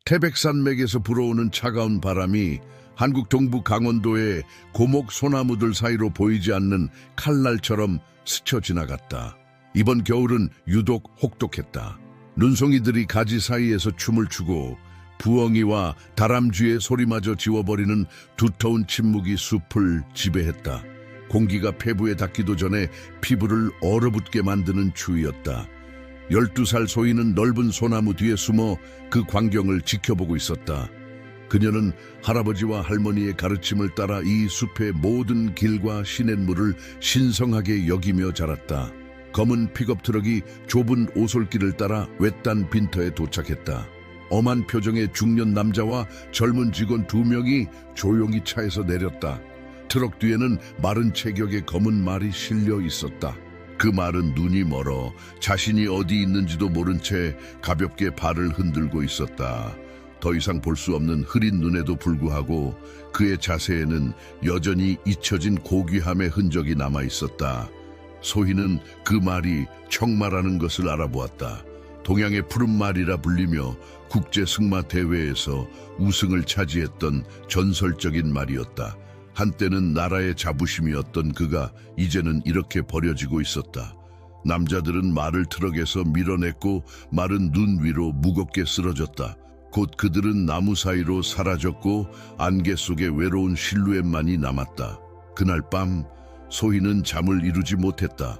태백산맥에서 불어오는 차가운 바람이 한국 동부 강원도의 고목 소나무들 사이로 보이지 않는 칼날처럼 스쳐 지나갔다. 이번 겨울은 유독 혹독했다. 눈송이들이 가지 사이에서 춤을 추고 부엉이와 다람쥐의 소리마저 지워버리는 두터운 침묵이 숲을 지배했다. 공기가 폐부에 닿기도 전에 피부를 얼어붙게 만드는 추위였다. 12살 소희는 넓은 소나무 뒤에 숨어 그 광경을 지켜보고 있었다. 그녀는 할아버지와 할머니의 가르침을 따라 이 숲의 모든 길과 시냇물을 신성하게 여기며 자랐다. 검은 픽업 트럭이 좁은 오솔길을 따라 외딴 빈터에 도착했다. 엄한 표정의 중년 남자와 젊은 직원 2명이 조용히 차에서 내렸다. 트럭 뒤에는 마른 체격의 검은 말이 실려 있었다. 그 말은 눈이 멀어 자신이 어디 있는지도 모른 채 가볍게 발을 흔들고 있었다. 더 이상 볼 수 없는 흐린 눈에도 불구하고 그의 자세에는 여전히 잊혀진 고귀함의 흔적이 남아 있었다. 소희는 그 말이 청마라는 것을 알아보았다. 동양의 푸른 말이라 불리며 국제 승마 대회에서 우승을 차지했던 전설적인 말이었다. 한때는 나라의 자부심이었던 그가 이제는 이렇게 버려지고 있었다. 남자들은 말을 트럭에서 밀어냈고 말은 눈 위로 무겁게 쓰러졌다. 곧 그들은 나무 사이로 사라졌고 안개 속에 외로운 실루엣만이 남았다. 그날 밤 소희는 잠을 이루지 못했다.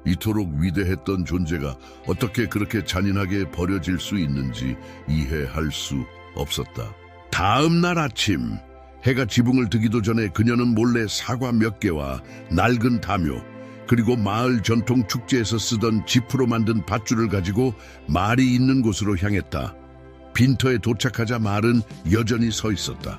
이토록 위대했던 존재가 어떻게 그렇게 잔인하게 버려질 수 있는지 이해할 수 없었다. 다음 날 아침 해가 지붕을 뜨기도 전에 그녀는 몰래 사과 몇 개와 낡은 담요 그리고 마을 전통 축제에서 쓰던 지프로 만든 밧줄을 가지고 말이 있는 곳으로 향했다. 빈터에 도착하자 말은 여전히 서 있었다.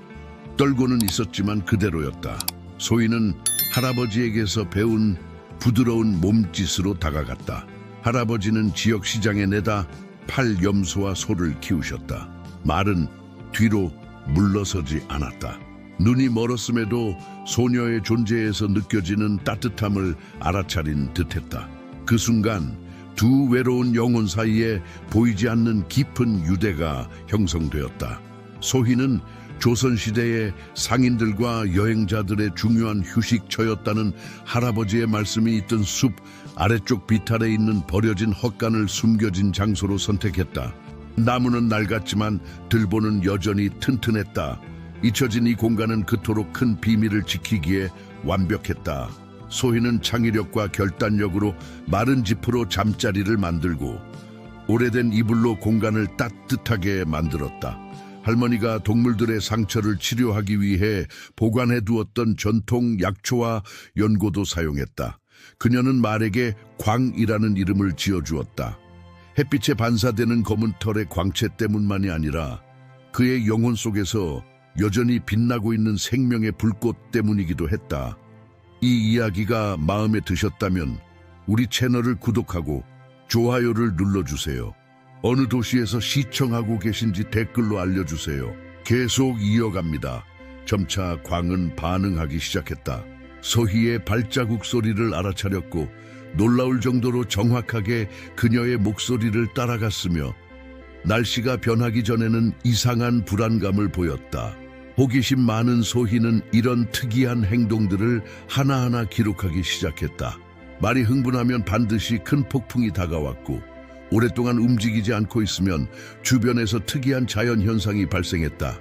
떨고는 있었지만 그대로였다. 소희는 할아버지에게서 배운 부드러운 몸짓으로 다가갔다. 할아버지는 지역 시장에 내다 팔염소와 소를 키우셨다. 말은 뒤로 물러서지 않았다. 눈이 멀었음에도 소녀의 존재에서 느껴지는 따뜻함을 알아차린 듯했다. 그 순간 두 외로운 영혼 사이에 보이지 않는 깊은 유대가 형성되었다. 소희는 조선시대의 상인들과 여행자들의 중요한 휴식처였다는 할아버지의 말씀이 있던 숲 아래쪽 비탈에 있는 버려진 헛간을 숨겨진 장소로 선택했다. 나무는 낡았지만 들보는 여전히 튼튼했다. 잊혀진 이 공간은 그토록 큰 비밀을 지키기에 완벽했다. 소희는 창의력과 결단력으로 마른 지프로 잠자리를 만들고 오래된 이불로 공간을 따뜻하게 만들었다. 할머니가 동물들의 상처를 치료하기 위해 보관해 두었던 전통 약초와 연고도 사용했다. 그녀는 말에게 광이라는 이름을 지어주었다. 햇빛에 반사되는 검은 털의 광채 때문만이 아니라 그의 영혼 속에서 여전히 빛나고 있는 생명의 불꽃 때문이기도 했다. 이 이야기가 마음에 드셨다면 우리 채널을 구독하고 좋아요를 눌러주세요. 어느 도시에서 시청하고 계신지 댓글로 알려주세요. 계속 이어갑니다. 점차 광은 반응하기 시작했다. 소희의 발자국 소리를 알아차렸고 놀라울 정도로 정확하게 그녀의 목소리를 따라갔으며 날씨가 변하기 전에는 이상한 불안감을 보였다. 호기심 많은 소희는 이런 특이한 행동들을 하나하나 기록하기 시작했다. 말이 흥분하면 반드시 큰 폭풍이 다가왔고 오랫동안 움직이지 않고 있으면 주변에서 특이한 자연현상이 발생했다.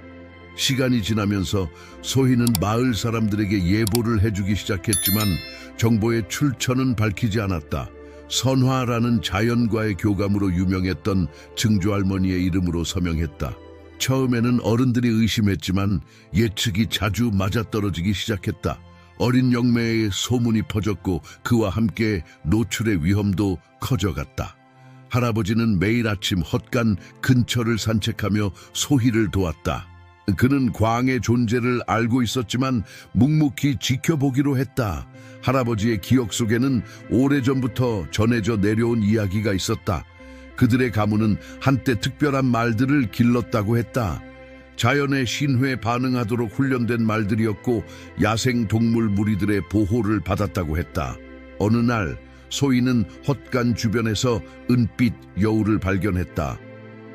시간이 지나면서 소희는 마을 사람들에게 예보를 해주기 시작했지만 정보의 출처는 밝히지 않았다. 선화라는 자연과의 교감으로 유명했던 증조할머니의 이름으로 서명했다. 처음에는 어른들이 의심했지만 예측이 자주 맞아떨어지기 시작했다. 어린 영매의 소문이 퍼졌고 그와 함께 노출의 위험도 커져갔다. 할아버지는 매일 아침 헛간 근처를 산책하며 소희를 도왔다. 그는 광의 존재를 알고 있었지만 묵묵히 지켜보기로 했다. 할아버지의 기억 속에는 오래전부터 전해져 내려온 이야기가 있었다. 그들의 가문은 한때 특별한 말들을 길렀다고 했다. 자연의 신회에 반응하도록 훈련된 말들이었고 야생동물 무리들의 보호를 받았다고 했다. 어느 날 소희는 헛간 주변에서 은빛 여우를 발견했다.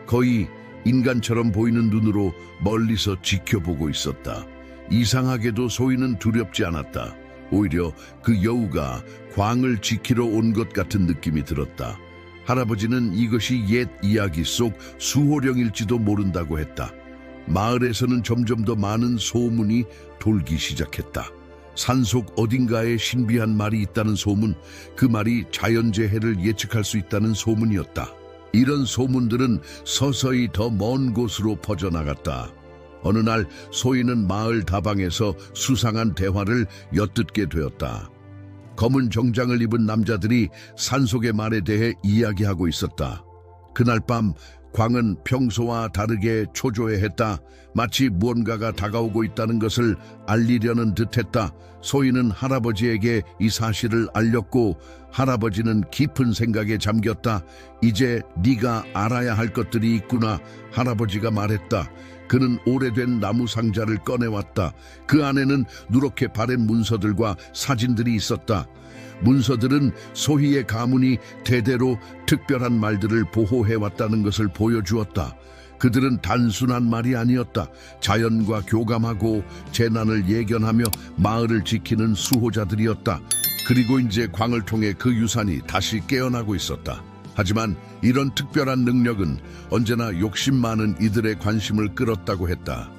거의 인간처럼 보이는 눈으로 멀리서 지켜보고 있었다. 이상하게도 소희는 두렵지 않았다. 오히려 그 여우가 광을 지키러 온 것 같은 느낌이 들었다. 할아버지는 이것이 옛 이야기 속 수호령일지도 모른다고 했다. 마을에서는 점점 더 많은 소문이 돌기 시작했다. 산속 어딘가에 신비한 말이 있다는 소문, 그 말이 자연재해를 예측할 수 있다는 소문이었다. 이런 소문들은 서서히 더 먼 곳으로 퍼져나갔다. 어느 날 소희는 마을 다방에서 수상한 대화를 엿듣게 되었다. 검은 정장을 입은 남자들이 산속의 말에 대해 이야기하고 있었다. 그날 밤 광은 평소와 다르게 초조해했다. 마치 무언가가 다가오고 있다는 것을 알리려는 듯했다. 소희는 할아버지에게 이 사실을 알렸고 할아버지는 깊은 생각에 잠겼다. 이제 네가 알아야 할 것들이 있구나. 할아버지가 말했다. 그는 오래된 나무 상자를 꺼내왔다. 그 안에는 누렇게 바랜 문서들과 사진들이 있었다. 문서들은 소희의 가문이 대대로 특별한 말들을 보호해왔다는 것을 보여주었다. 그들은 단순한 말이 아니었다. 자연과 교감하고 재난을 예견하며 마을을 지키는 수호자들이었다. 그리고 이제 광을 통해 그 유산이 다시 깨어나고 있었다. 하지만 이런 특별한 능력은 언제나 욕심 많은 이들의 관심을 끌었다고 했다.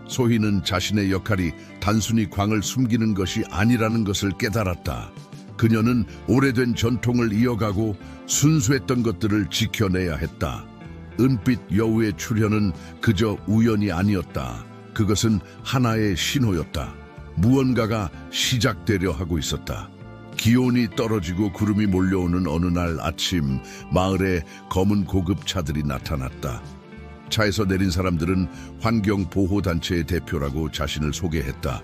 소희는 자신의 역할이 단순히 광을 숨기는 것이 아니라는 것을 깨달았다. 그녀는 오래된 전통을 이어가고 순수했던 것들을 지켜내야 했다. 은빛 여우의 출현은 그저 우연이 아니었다. 그것은 하나의 신호였다. 무언가가 시작되려 하고 있었다. 기온이 떨어지고 구름이 몰려오는 어느 날 아침, 마을에 검은 고급차들이 나타났다. 차에서 내린 사람들은 환경보호단체의 대표라고 자신을 소개했다.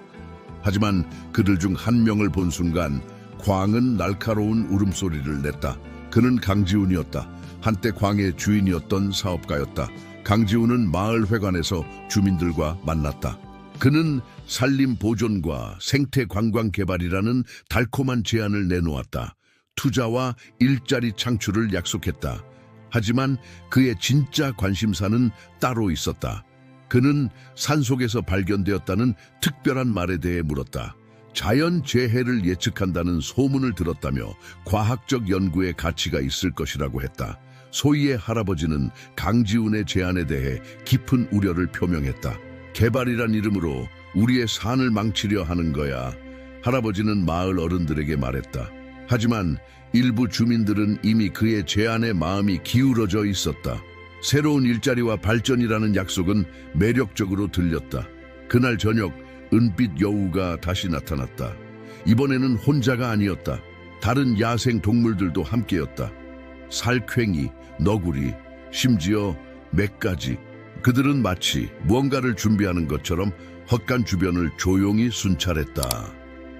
하지만 그들 중 한 명을 본 순간 광은 날카로운 울음소리를 냈다. 그는 강지훈이었다. 한때 광의 주인이었던 사업가였다. 강지훈은 마을 회관에서 주민들과 만났다. 그는 산림 보존과 생태 관광 개발이라는 달콤한 제안을 내놓았다. 투자와 일자리 창출을 약속했다. 하지만 그의 진짜 관심사는 따로 있었다. 그는 산속에서 발견되었다는 특별한 말에 대해 물었다. 자연재해를 예측한다는 소문을 들었다며 과학적 연구에 가치가 있을 것이라고 했다. 소희의 할아버지는 강지훈의 제안에 대해 깊은 우려를 표명했다. 개발이란 이름으로 우리의 산을 망치려 하는 거야. 할아버지는 마을 어른들에게 말했다. 하지만 일부 주민들은 이미 그의 제안에 마음이 기울어져 있었다. 새로운 일자리와 발전이라는 약속은 매력적으로 들렸다. 그날 저녁 은빛 여우가 다시 나타났다. 이번에는 혼자가 아니었다. 다른 야생 동물들도 함께였다. 살쾡이, 너구리, 심지어 맥까지. 그들은 마치 무언가를 준비하는 것처럼 헛간 주변을 조용히 순찰했다.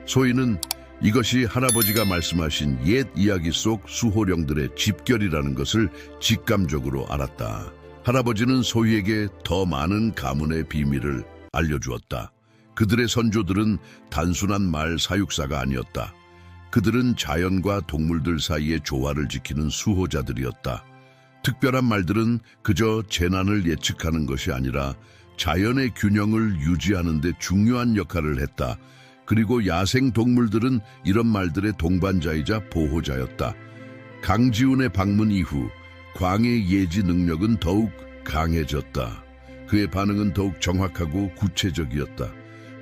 소희는 이것이 할아버지가 말씀하신 옛 이야기 속 수호령들의 집결이라는 것을 직감적으로 알았다. 할아버지는 소희에게 더 많은 가문의 비밀을 알려주었다. 그들의 선조들은 단순한 말 사육사가 아니었다. 그들은 자연과 동물들 사이의 조화를 지키는 수호자들이었다. 특별한 말들은 그저 재난을 예측하는 것이 아니라 자연의 균형을 유지하는 데 중요한 역할을 했다. 그리고 야생 동물들은 이런 말들의 동반자이자 보호자였다. 강지훈의 방문 이후 광의 예지 능력은 더욱 강해졌다. 그의 반응은 더욱 정확하고 구체적이었다.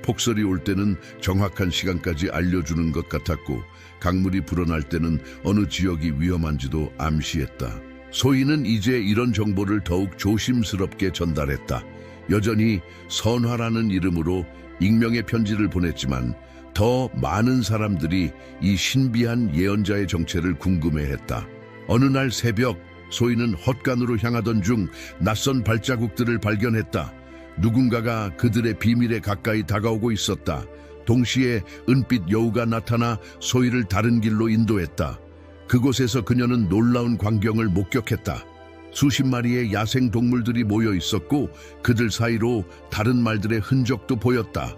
폭설이 올 때는 정확한 시간까지 알려주는 것 같았고 강물이 불어날 때는 어느 지역이 위험한지도 암시했다. 소희는 이제 이런 정보를 더욱 조심스럽게 전달했다. 여전히 선화라는 이름으로 익명의 편지를 보냈지만 더 많은 사람들이 이 신비한 예언자의 정체를 궁금해했다. 어느 날 새벽 소희는 헛간으로 향하던 중 낯선 발자국들을 발견했다. 누군가가 그들의 비밀에 가까이 다가오고 있었다. 동시에 은빛 여우가 나타나 소희를 다른 길로 인도했다. 그곳에서 그녀는 놀라운 광경을 목격했다. 수십 마리의 야생 동물들이 모여 있었고 그들 사이로 다른 말들의 흔적도 보였다.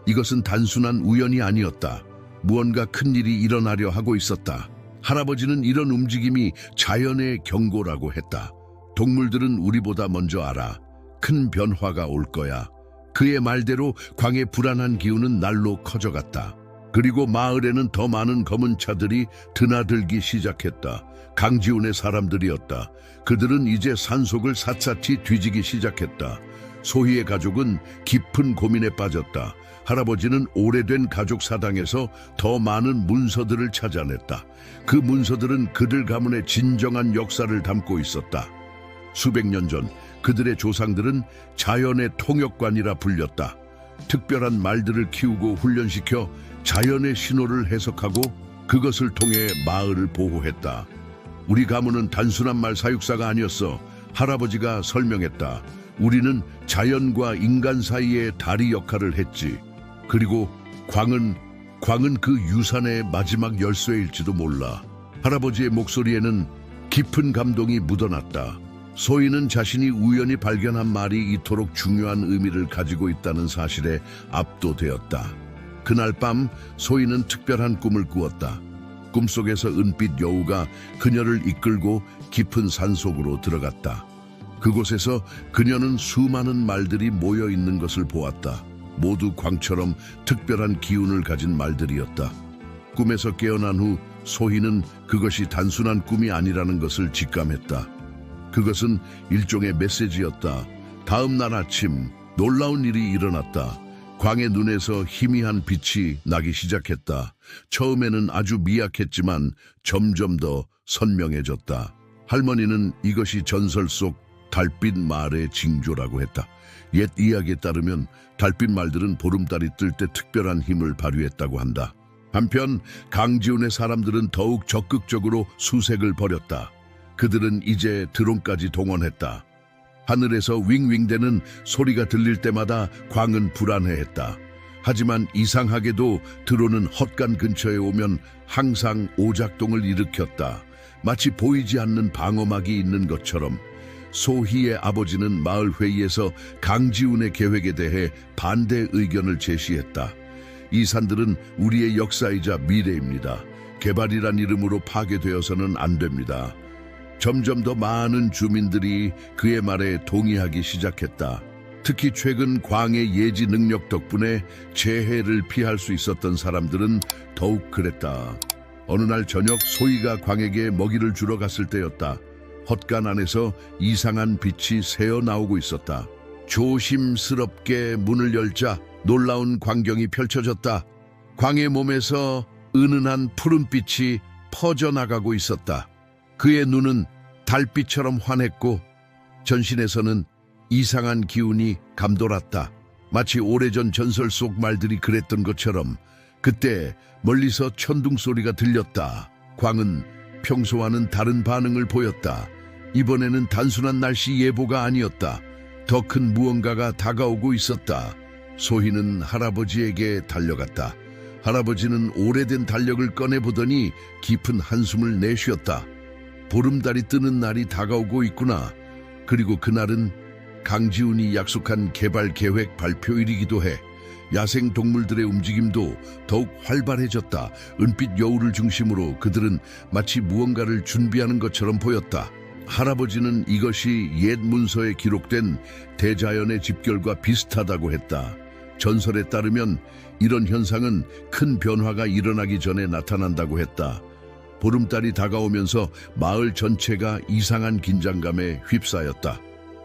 이것은 단순한 우연이 아니었다. 무언가 큰일이 일어나려 하고 있었다. 할아버지는 이런 움직임이 자연의 경고라고 했다. 동물들은 우리보다 먼저 알아. 큰 변화가 올 거야. 그의 말대로 광의 불안한 기운은 날로 커져갔다. 그리고 마을에는 더 많은 검은 차들이 드나들기 시작했다. 강지훈의 사람들이었다. 그들은 이제 산속을 샅샅이 뒤지기 시작했다. 소희의 가족은 깊은 고민에 빠졌다. 할아버지는 오래된 가족 사당에서 더 많은 문서들을 찾아냈다. 그 문서들은 그들 가문의 진정한 역사를 담고 있었다. 수백 년 전 그들의 조상들은 자연의 통역관이라 불렸다. 특별한 말들을 키우고 훈련시켜 자연의 신호를 해석하고 그것을 통해 마을을 보호했다. 우리 가문은 단순한 말 사육사가 아니었어. 할아버지가 설명했다. 우리는 자연과 인간 사이의 다리 역할을 했지. 그리고 광은 그 유산의 마지막 열쇠일지도 몰라. 할아버지의 목소리에는 깊은 감동이 묻어났다. 소희는 자신이 우연히 발견한 말이 이토록 중요한 의미를 가지고 있다는 사실에 압도되었다. 그날 밤 소희는 특별한 꿈을 꾸었다. 꿈속에서 은빛 여우가 그녀를 이끌고 깊은 산속으로 들어갔다. 그곳에서 그녀는 수많은 말들이 모여 있는 것을 보았다. 모두 광처럼 특별한 기운을 가진 말들이었다. 꿈에서 깨어난 후 소희는 그것이 단순한 꿈이 아니라는 것을 직감했다. 그것은 일종의 메시지였다. 다음 날 아침 놀라운 일이 일어났다. 광의 눈에서 희미한 빛이 나기 시작했다. 처음에는 아주 미약했지만 점점 더 선명해졌다. 할머니는 이것이 전설 속 달빛 말의 징조라고 했다. 옛 이야기에 따르면 달빛 말들은 보름달이 뜰 때 특별한 힘을 발휘했다고 한다. 한편 강지훈의 사람들은 더욱 적극적으로 수색을 벌였다. 그들은 이제 드론까지 동원했다. 하늘에서 윙윙대는 소리가 들릴 때마다 광은 불안해했다. 하지만 이상하게도 드론은 헛간 근처에 오면 항상 오작동을 일으켰다. 마치 보이지 않는 방어막이 있는 것처럼. 소희의 아버지는 마을 회의에서 강지훈의 계획에 대해 반대 의견을 제시했다. 이 산들은 우리의 역사이자 미래입니다. 개발이란 이름으로 파괴되어서는 안 됩니다. 점점 더 많은 주민들이 그의 말에 동의하기 시작했다. 특히 최근 광의 예지 능력 덕분에 재해를 피할 수 있었던 사람들은 더욱 그랬다. 어느 날 저녁 소희가 광에게 먹이를 주러 갔을 때였다. 헛간 안에서 이상한 빛이 새어 나오고 있었다. 조심스럽게 문을 열자 놀라운 광경이 펼쳐졌다. 광의 몸에서 은은한 푸른빛이 퍼져나가고 있었다. 그의 눈은 달빛처럼 환했고 전신에서는 이상한 기운이 감돌았다. 마치 오래전 전설 속 말들이 그랬던 것처럼. 그때 멀리서 천둥 소리가 들렸다. 광은 평소와는 다른 반응을 보였다. 이번에는 단순한 날씨 예보가 아니었다. 더 큰 무언가가 다가오고 있었다. 소희는 할아버지에게 달려갔다. 할아버지는 오래된 달력을 꺼내보더니 깊은 한숨을 내쉬었다. 보름달이 뜨는 날이 다가오고 있구나. 그리고 그날은 강지훈이 약속한 개발 계획 발표일이기도 해. 야생 동물들의 움직임도 더욱 활발해졌다. 은빛 여우를 중심으로 그들은 마치 무언가를 준비하는 것처럼 보였다. 할아버지는 이것이 옛 문서에 기록된 대자연의 집결과 비슷하다고 했다. 전설에 따르면 이런 현상은 큰 변화가 일어나기 전에 나타난다고 했다. 보름달이 다가오면서 마을 전체가 이상한 긴장감에 휩싸였다.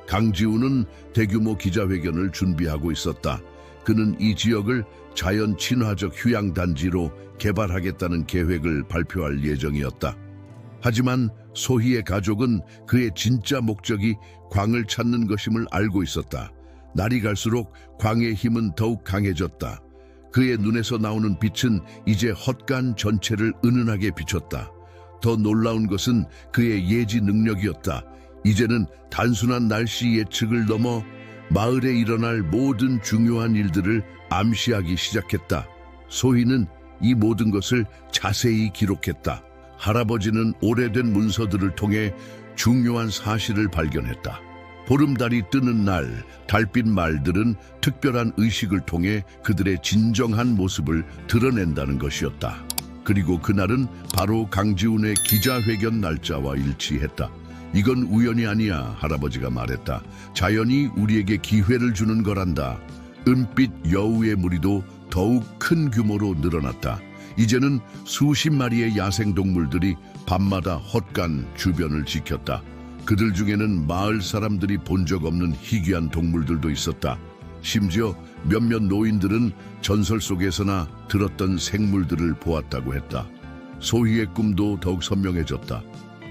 강지훈은 대규모 기자회견을 준비하고 있었다. 그는 이 지역을 자연 친화적 휴양단지로 개발하겠다는 계획을 발표할 예정이었다. 하지만 소희의 가족은 그의 진짜 목적이 광을 찾는 것임을 알고 있었다. 날이 갈수록 광의 힘은 더욱 강해졌다. 그의 눈에서 나오는 빛은 이제 헛간 전체를 은은하게 비췄다. 더 놀라운 것은 그의 예지 능력이었다. 이제는 단순한 날씨 예측을 넘어 마을에 일어날 모든 중요한 일들을 암시하기 시작했다. 소희는 이 모든 것을 자세히 기록했다. 할아버지는 오래된 문서들을 통해 중요한 사실을 발견했다. 보름달이 뜨는 날, 달빛 말들은 특별한 의식을 통해 그들의 진정한 모습을 드러낸다는 것이었다. 그리고 그날은 바로 강지훈의 기자회견 날짜와 일치했다. 이건 우연이 아니야, 할아버지가 말했다. 자연이 우리에게 기회를 주는 거란다. 은빛 여우의 무리도 더욱 큰 규모로 늘어났다. 이제는 수십 마리의 야생동물들이 밤마다 헛간 주변을 지켰다. 그들 중에는 마을 사람들이 본 적 없는 희귀한 동물들도 있었다. 심지어 몇몇 노인들은 전설 속에서나 들었던 생물들을 보았다고 했다. 소희의 꿈도 더욱 선명해졌다.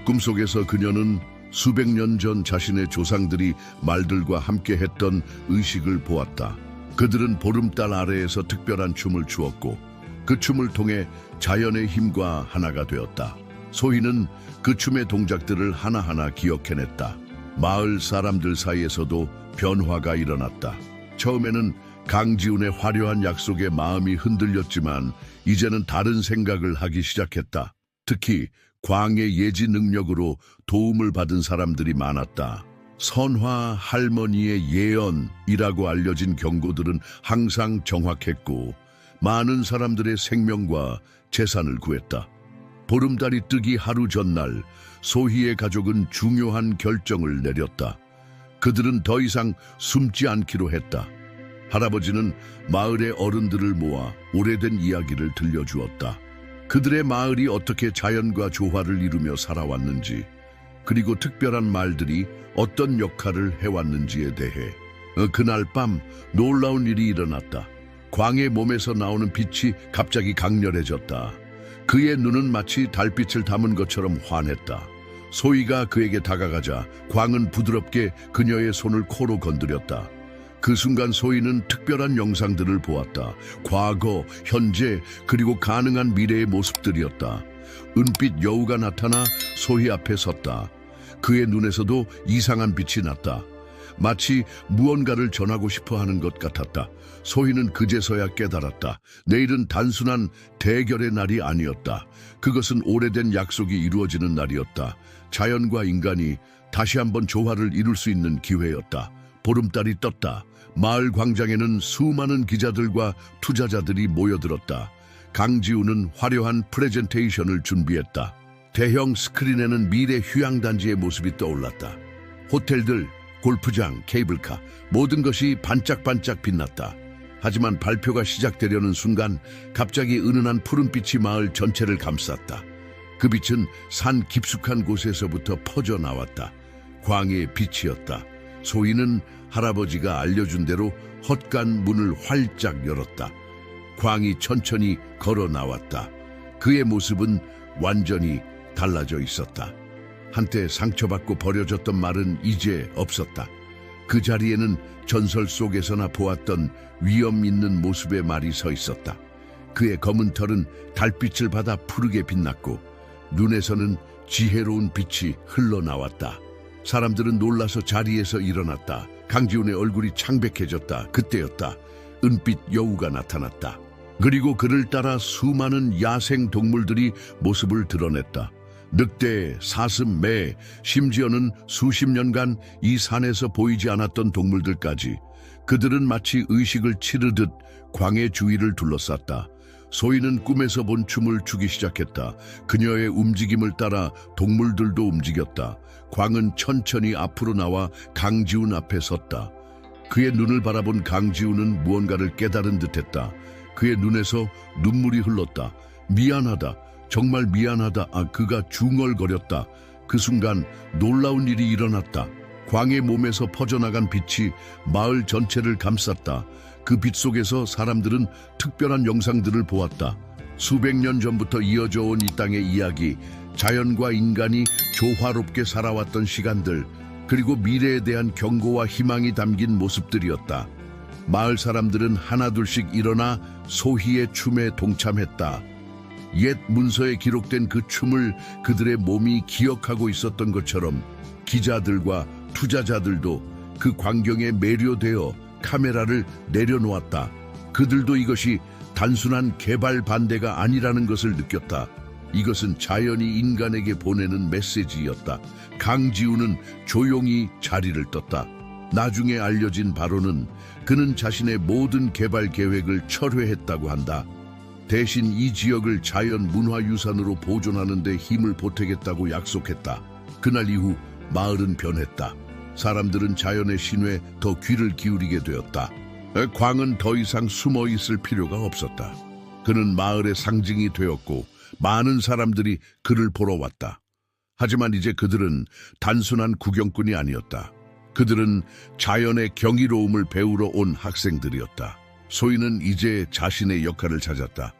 꿈속에서 그녀는 수백 년 전 자신의 조상들이 말들과 함께 했던 의식을 보았다. 그들은 보름달 아래에서 특별한 춤을 추었고 그 춤을 통해 자연의 힘과 하나가 되었다. 소희는 그 춤의 동작들을 하나하나 기억해냈다. 마을 사람들 사이에서도 변화가 일어났다. 처음에는 강지훈의 화려한 약속에 마음이 흔들렸지만 이제는 다른 생각을 하기 시작했다. 특히 광의 예지 능력으로 도움을 받은 사람들이 많았다. 선화 할머니의 예언이라고 알려진 경고들은 항상 정확했고 많은 사람들의 생명과 재산을 구했다. 보름달이 뜨기 하루 전날 소희의 가족은 중요한 결정을 내렸다. 그들은 더 이상 숨지 않기로 했다. 할아버지는 마을의 어른들을 모아 오래된 이야기를 들려주었다. 그들의 마을이 어떻게 자연과 조화를 이루며 살아왔는지, 그리고 특별한 말들이 어떤 역할을 해왔는지에 대해. 그날 밤 놀라운 일이 일어났다. 광의 몸에서 나오는 빛이 갑자기 강렬해졌다. 그의 눈은 마치 달빛을 담은 것처럼 환했다. 소희가 그에게 다가가자 광은 부드럽게 그녀의 손을 코로 건드렸다. 그 순간 소희는 특별한 영상들을 보았다. 과거, 현재, 그리고 가능한 미래의 모습들이었다. 은빛 여우가 나타나 소희 앞에 섰다. 그의 눈에서도 이상한 빛이 났다. 마치 무언가를 전하고 싶어 하는 것 같았다. 소희는 그제서야 깨달았다. 내일은 단순한 대결의 날이 아니었다. 그것은 오래된 약속이 이루어지는 날이었다. 자연과 인간이 다시 한번 조화를 이룰 수 있는 기회였다. 보름달이 떴다. 마을 광장에는 수많은 기자들과 투자자들이 모여들었다. 강지훈은 화려한 프레젠테이션을 준비했다. 대형 스크린에는 미래 휴양단지의 모습이 떠올랐다. 호텔들, 골프장, 케이블카, 모든 것이 반짝반짝 빛났다. 하지만 발표가 시작되려는 순간 갑자기 은은한 푸른빛이 마을 전체를 감쌌다. 그 빛은 산 깊숙한 곳에서부터 퍼져나왔다. 광의 빛이었다. 소희는 할아버지가 알려준 대로 헛간 문을 활짝 열었다. 광이 천천히 걸어 나왔다. 그의 모습은 완전히 달라져 있었다. 한때 상처받고 버려졌던 말은 이제 없었다. 그 자리에는 전설 속에서나 보았던 위험 있는 모습의 말이 서 있었다. 그의 검은 털은 달빛을 받아 푸르게 빛났고 눈에서는 지혜로운 빛이 흘러나왔다. 사람들은 놀라서 자리에서 일어났다. 강지훈의 얼굴이 창백해졌다. 그때였다. 은빛 여우가 나타났다. 그리고 그를 따라 수많은 야생 동물들이 모습을 드러냈다. 늑대, 사슴, 매, 심지어는 수십 년간 이 산에서 보이지 않았던 동물들까지. 그들은 마치 의식을 치르듯 광의 주위를 둘러쌌다. 소희는 꿈에서 본 춤을 추기 시작했다. 그녀의 움직임을 따라 동물들도 움직였다. 광은 천천히 앞으로 나와 강지훈 앞에 섰다. 그의 눈을 바라본 강지훈은 무언가를 깨달은 듯했다. 그의 눈에서 눈물이 흘렀다. 미안하다. 정말 미안하다. 그가 중얼거렸다. 그 순간 놀라운 일이 일어났다. 광의 몸에서 퍼져나간 빛이 마을 전체를 감쌌다. 그 빛 속에서 사람들은 특별한 영상들을 보았다. 수백 년 전부터 이어져 온 이 땅의 이야기, 자연과 인간이 조화롭게 살아왔던 시간들, 그리고 미래에 대한 경고와 희망이 담긴 모습들이었다. 마을 사람들은 하나둘씩 일어나 소희의 춤에 동참했다. 옛 문서에 기록된 그 춤을 그들의 몸이 기억하고 있었던 것처럼 기자들과 투자자들도 그 광경에 매료되어 카메라를 내려놓았다. 그들도 이것이 단순한 개발 반대가 아니라는 것을 느꼈다. 이것은 자연이 인간에게 보내는 메시지였다. 강지훈은 조용히 자리를 떴다. 나중에 알려진 바로는 그는 자신의 모든 개발 계획을 철회했다고 한다. 대신 이 지역을 자연 문화유산으로 보존하는 데 힘을 보태겠다고 약속했다. 그날 이후 마을은 변했다. 사람들은 자연의 신에 더 귀를 기울이게 되었다. 광은 더 이상 숨어 있을 필요가 없었다. 그는 마을의 상징이 되었고 많은 사람들이 그를 보러 왔다. 하지만 이제 그들은 단순한 구경꾼이 아니었다. 그들은 자연의 경이로움을 배우러 온 학생들이었다. 소희는 이제 자신의 역할을 찾았다.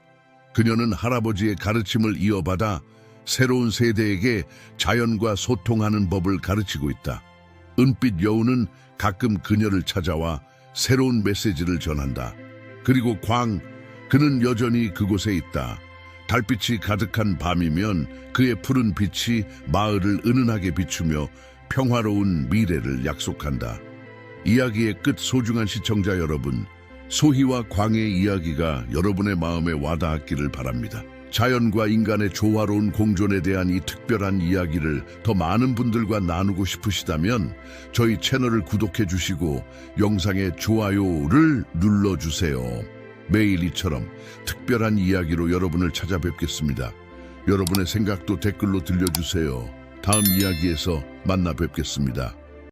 그녀는 할아버지의 가르침을 이어받아 새로운 세대에게 자연과 소통하는 법을 가르치고 있다. 은빛 여우는 가끔 그녀를 찾아와 새로운 메시지를 전한다. 그리고 그는 여전히 그곳에 있다. 달빛이 가득한 밤이면 그의 푸른 빛이 마을을 은은하게 비추며 평화로운 미래를 약속한다. 이야기의 끝. 소중한 시청자 여러분, 소희와 광의 이야기가 여러분의 마음에 와닿았기를 바랍니다. 자연과 인간의 조화로운 공존에 대한 이 특별한 이야기를 더 많은 분들과 나누고 싶으시다면 저희 채널을 구독해 주시고 영상에 좋아요를 눌러주세요. 매일 이처럼 특별한 이야기로 여러분을 찾아뵙겠습니다. 여러분의 생각도 댓글로 들려주세요. 다음 이야기에서 만나 뵙겠습니다.